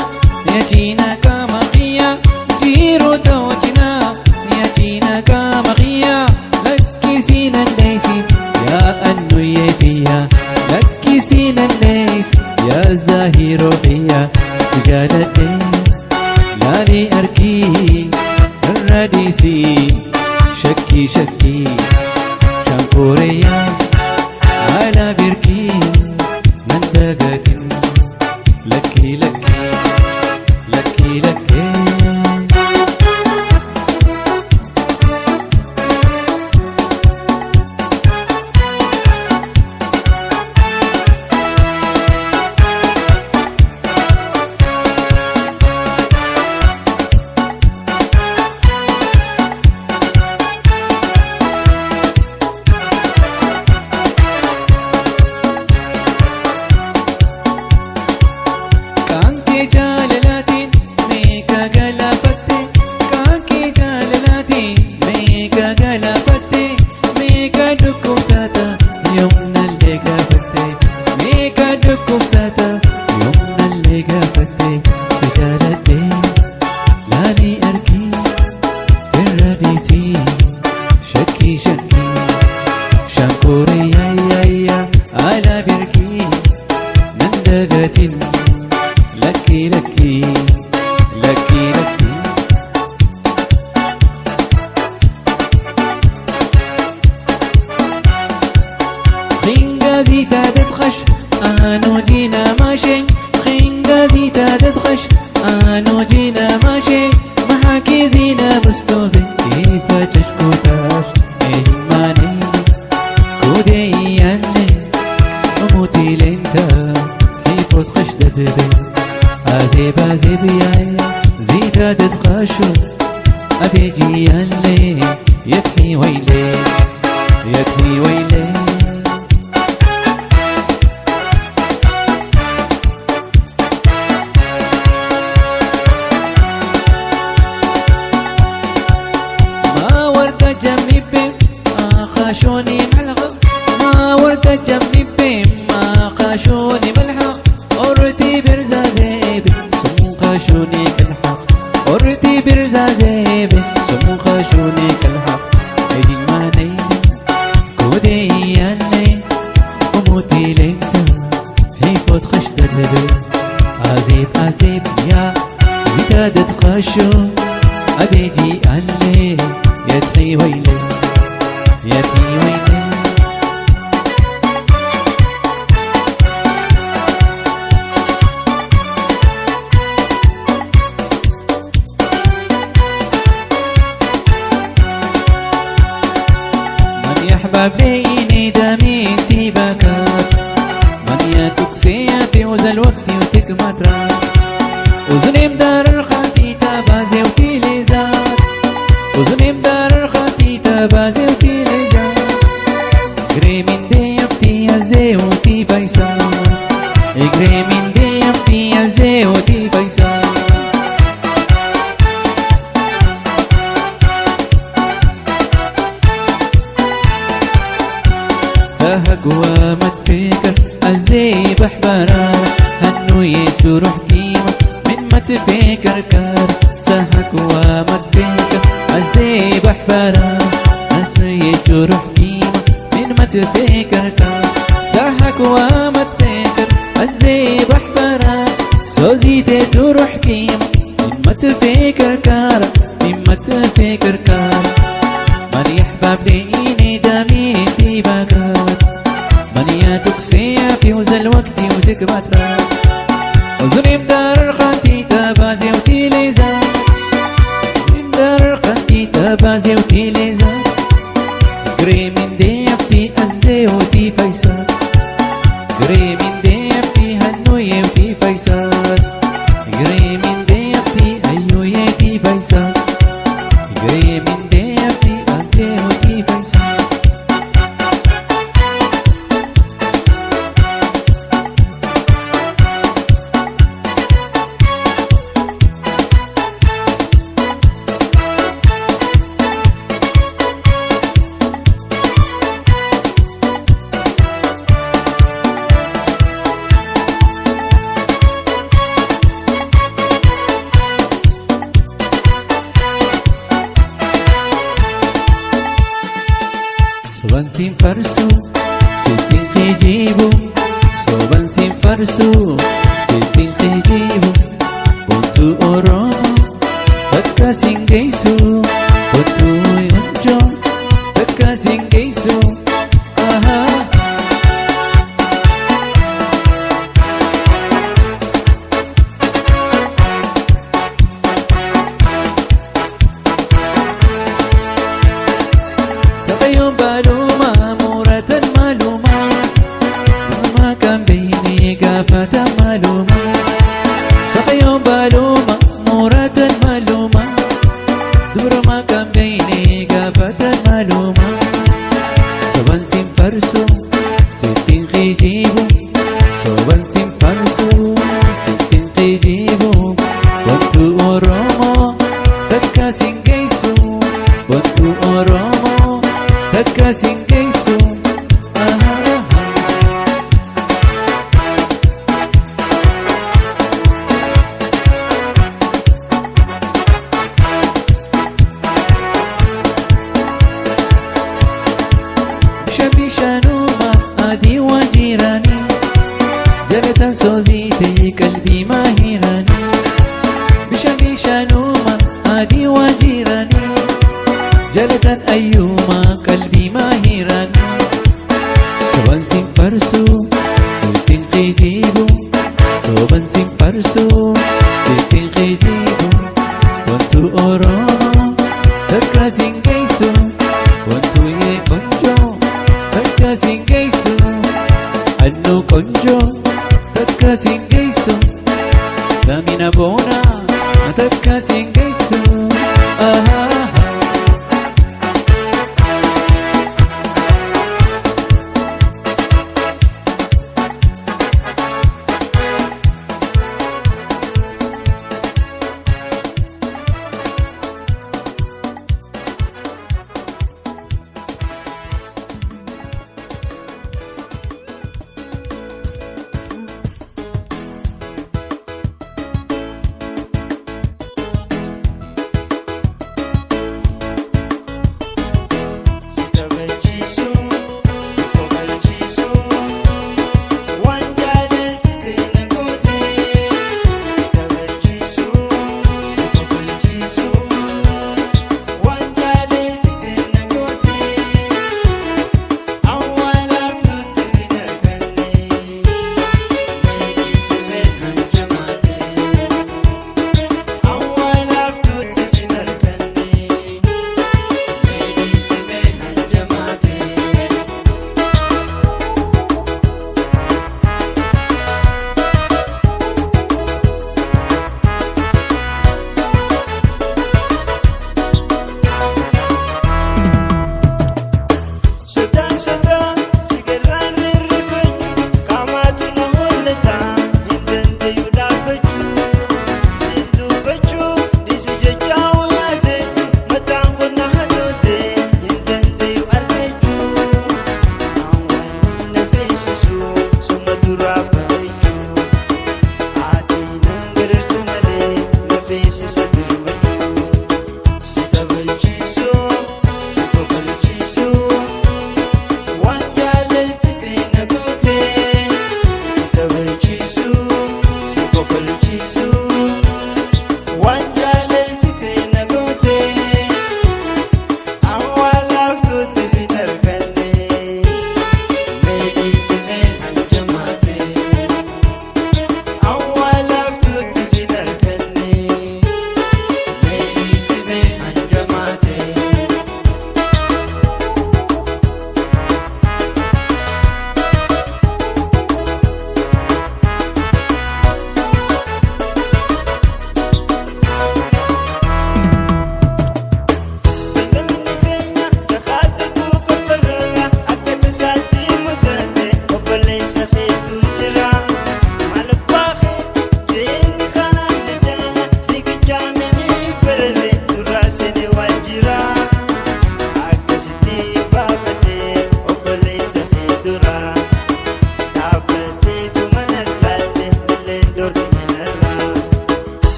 S3: يجينا كمغيا جيرو توجنا يجينا كمغيا لكي سينا الليسي يا أنو يديا لكي سينا الليس يا زاهي روحيا سجالتي لالي أركي الرديسي شكي شكي شامبوريا على بركي من دقة لكي لكي لكي لكي على بركي من دقة لكي لكي لكي لكي خنجازي تدخش أنو جينا ماشي خنجازي تدخش أنو جينا ماشي محاكي زينا مستوبي كيف تشكوتاش إيماني كودي ياني وموتي لنتا كيف تخش دببي أزيب أزيب ياي زيتا تدخشو أبيجي ياني يتحي ويلي يتحي ويلي خاشوني ملغم ما ورد جنبي بهم ما خاشوني ملحق أرتي برزا زيبي سمو خاشوني كالحق أرتي برزا زيبي سمو خاشوني كالحق أيدي ماني كودي ياني وموتي لنتا هي فوت خش دبي عزيب عزيب يا زيتا تتخشو أبيجي أني يدخي ويلي يدخي ويلي من يحبب ليني دمين تبكات من يتكسي في وزا الوقت وتكمترات وزنيم دار الخاتي تبازي وتيليزات وزنيم دار الخاتي تبازي وتيليزات اجري من دي يفتي يا زيوتي فيصل اجري من دي يفتي يا زيوتي فيصل سهق وما تفكر الزيب احبارا هنو يجروح كيما من ما تفكر كار سهق وما تفكر الزيب احبارا هنو يجروح كيما من ما تفكر كار سهق وما تفكر الزيب احبارا سوزيتي تروح كيما من ما تفكر كار من ما تفكر كار من يحبب ليني دمي تبكات من يتكسي في وزا الوقت وتكبترات وزنيم دار الخاتي تبازي وتيليزا زنيم دار الخاتي تبازي وتيليزا قري من دي يفتي الزي وتي فيصل قري من دي يفتي هنوي وتي فيصل قري من دي يفتي أيو يتي فيصل قري من دي يفتي الزي وتي فيصل soban sin farsu sitting kijibu soban sin farsu sitting kijibu buntu oromo takka singeisu buntu yonjo takka singeisu aha Sabayong baluma, muratan maluma Luma kang bini, gafatan maluma Sabayong baluma, muratan maluma Durama kang bini, gafatan maluma Soban sin farso, siting kijibo Soban sin farso, siting kijibo Bantu oromo, takka singeisu Bantu oromo takka singeisu bishanuma adi wajirani jalatan sozite qalbi mahirani bishanuma adi wajirani jalatan ayyuma qalbi mahirani soban sin farsu siting kijibu soban sin farsu siting kijibu wantu oromo takka singeisu wantu ye konjo takka singeisu annu konjo takka singeisu